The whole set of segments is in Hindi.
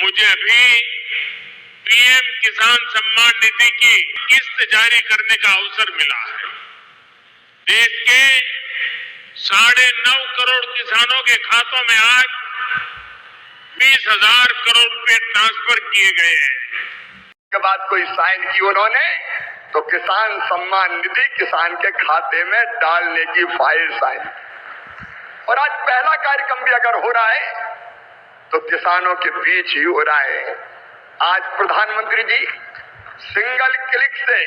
मुझे अभी पीएम किसान सम्मान निधि की किस्त जारी करने का अवसर मिला है। देश के 9.5 करोड़ किसानों के खातों में आज 20,000 करोड़ रुपए ट्रांसफर किए गए हैं। के बाद कोई साइन की उन्होंने तो किसान सम्मान निधि किसान के खाते में डालने की फाइल साइन। और आज पहला कार्यक्रम भी अगर हो रहा है तो किसानों के बीच ही हो रहा है। आज प्रधानमंत्री जी सिंगल क्लिक से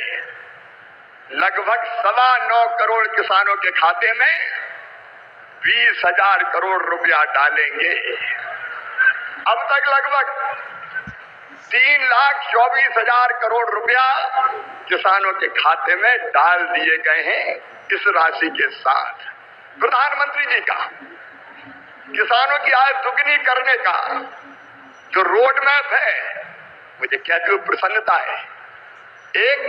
लगभग 9.25 करोड़ किसानों के खाते में 20,000 करोड़ रुपया डालेंगे। अब तक लगभग 3,24,000 करोड़ रुपया किसानों के खाते में डाल दिए गए हैं। इस राशि के साथ प्रधानमंत्री जी का किसानों की आय दुगनी करने का जो रोड मैप है, मुझे कहते हुए प्रसन्नता है। एक,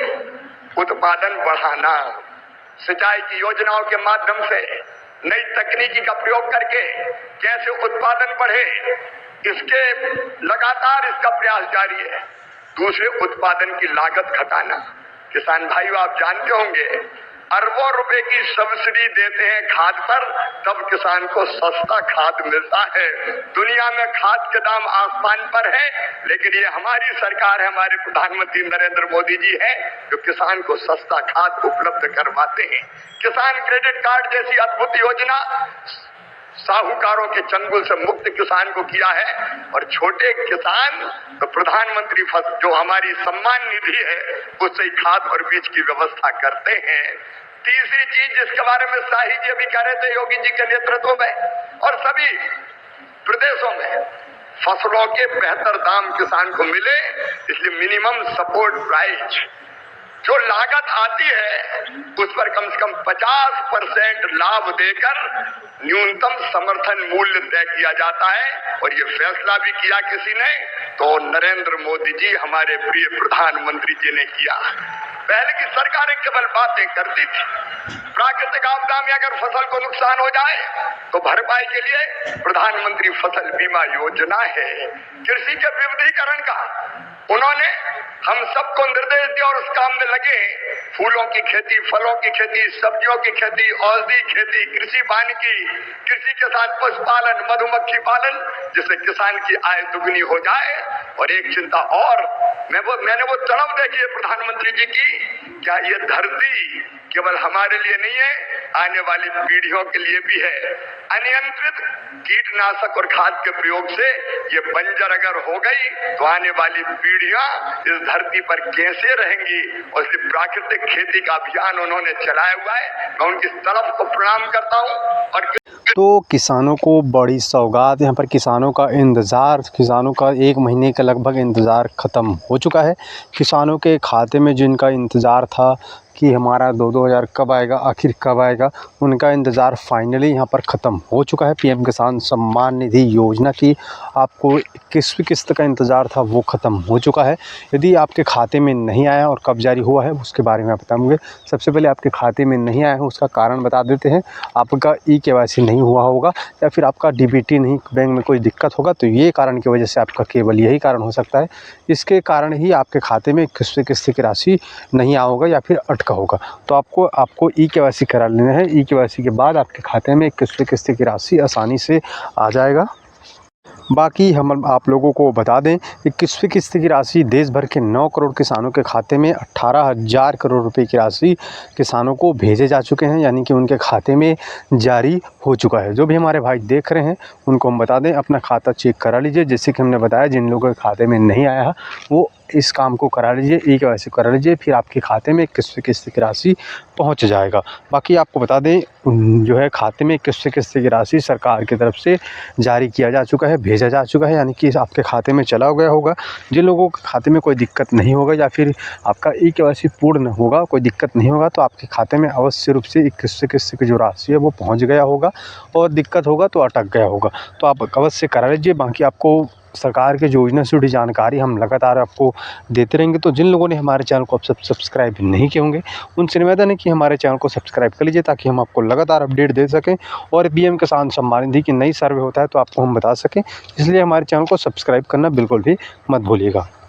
उत्पादन बढ़ाना, सिंचाई की योजनाओं के माध्यम से नई तकनीकी का प्रयोग करके कैसे उत्पादन बढ़े, इसके लगातार इसका प्रयास जारी है। दूसरे, उत्पादन की लागत घटाना। किसान भाइयों, आप जानते होंगे अरबों रुपए की सब्सिडी देते हैं खाद पर, तब किसान को सस्ता खाद मिलता है। दुनिया में खाद के दाम आसमान पर है, लेकिन ये हमारी सरकार है, हमारे प्रधानमंत्री नरेंद्र मोदी जी है जो किसान को सस्ता खाद उपलब्ध करवाते हैं। किसान क्रेडिट कार्ड जैसी अद्भुत योजना साहूकारों के चंगुल से मुक्त किसान को किया है। और छोटे किसान तो प्रधानमंत्री जो हमारी सम्मान निधि है उससे खाद और बीज की व्यवस्था करते हैं। तीसरी चीज जिसके बारे में शाही जी अभी कह रहे थे योगी जी के नेतृत्व में और सभी प्रदेशों में, फसलों के बेहतर दाम किसान को मिले, इसलिए मिनिमम सपोर्ट प्राइस जो लागत आती है उस पर कम से कम 50% लाभ देकर न्यूनतम समर्थन मूल्य तय किया जाता है। और ये फैसला भी किया किसी ने तो नरेंद्र मोदी जी हमारे प्रिय प्रधानमंत्री जी ने किया। पहले की सरकारें केवल बातें करती थी। प्राकृतिक आपदा में अगर फसल को नुकसान हो जाए तो भरपाई के लिए प्रधानमंत्री फसल बीमा योजना है। कृषि के विविधीकरण का उन्होंने हम सबको निर्देश दिया और उस काम में लगे। फूलों की खेती, फलों की खेती, सब्जियों की खेती, औषधि खेती, कृषि वानिकी, कृषि के साथ पशुपालन, मधुमक्खी पालन, जिससे किसान की आय दुगनी हो जाए। और एक चिंता और, मैंने वो तड़प देखी है प्रधानमंत्री जी की, क्या ये धरती केवल हमारे लिए नहीं है, आने वाली पीढ़ियों के लिए भी है। अनियंत्रित कीटनाशक और खाद के प्रयोग से ये बंजर अगर हो गई तो आने वाली पीढ़ियां इस धरती पर कैसे रहेंगी। और इसलिए प्राकृतिक खेती का अभियान उन्होंने चलाया हुआ है। मैं उनकी तरफ को प्रणाम करता हूँ। और तो किसानों को बड़ी सौगात, यहाँ पर किसानों का इंतज़ार, किसानों का 1 महीने का लगभग इंतज़ार ख़त्म हो चुका है। किसानों के खाते में जिनका इंतज़ार था कि हमारा 2-2 हज़ार कब आएगा, आखिर कब आएगा, उनका इंतज़ार फाइनली यहाँ पर ख़त्म हो चुका है। पीएम किसान सम्मान निधि योजना की आपको 21वीं किस्त का इंतज़ार था, वो ख़त्म हो चुका है। यदि आपके खाते में नहीं आया और कब जारी हुआ है उसके बारे में आप बताएंगे। सबसे पहले आपके खाते में नहीं आया है उसका कारण बता देते हैं। आपका KYC नहीं हुआ होगा या फिर आपका DBT नहीं, बैंक में कोई दिक्कत होगा, तो ये कारण की वजह से आपका केवल यही कारण हो सकता है। इसके कारण ही आपके खाते में 21वीं किस्त की राशि नहीं आया होगा या फिर का होगा। तो आपको KYC करा लेना है। KYC के बाद आपके खाते में 21वीं किस्त की राशि आसानी से आ जाएगा। बाकी हम आप लोगों को बता दें कि 21वीं किस्त की राशि देश भर के 9 करोड़ किसानों के खाते में 18,000 करोड़ रुपए की राशि किसानों को भेजे जा चुके हैं, यानी कि उनके खाते में जारी हो चुका है। जो भी हमारे भाई देख रहे हैं उनको हम बता दें अपना खाता चेक करा लीजिए। जैसे कि हमने बताया जिन लोगों के खाते में नहीं आया है वो इस काम को करा लीजिए, KYC करा लीजिए, फिर आपके खाते में 21वीं किस्त की राशि पहुंच जाएगा। बाकी आपको बता दें जो है खाते में 21वीं किस्त की राशि सरकार की तरफ से जारी किया जा चुका है, भेजा जा चुका है, यानी कि आपके खाते में चला गया होगा। जिन लोगों के खाते में कोई दिक्कत नहीं होगा या फिर आपका KYC पूर्ण होगा, कोई दिक्कत नहीं होगा, तो आपके खाते में अवश्य रूप से 21वीं किस्त की जो राशि है वो पहुँच गया होगा और दिक्कत होगा तो अटक गया होगा। तो आप अवश्य करा लीजिए। बाकी आपको सरकार के योजना से जुड़ी जानकारी हम लगातार आपको देते रहेंगे। तो जिन लोगों ने हमारे चैनल को अब सब्सक्राइब नहीं किए होंगे उनसे निवेदन है कि हमारे चैनल को सब्सक्राइब कर लीजिए, ताकि हम आपको लगातार अपडेट दे सकें और पीएम किसान सम्मान निधि की नई सर्वे होता है तो आपको हम बता सकें। इसलिए हमारे चैनल को सब्सक्राइब करना बिल्कुल भी मत भूलिएगा।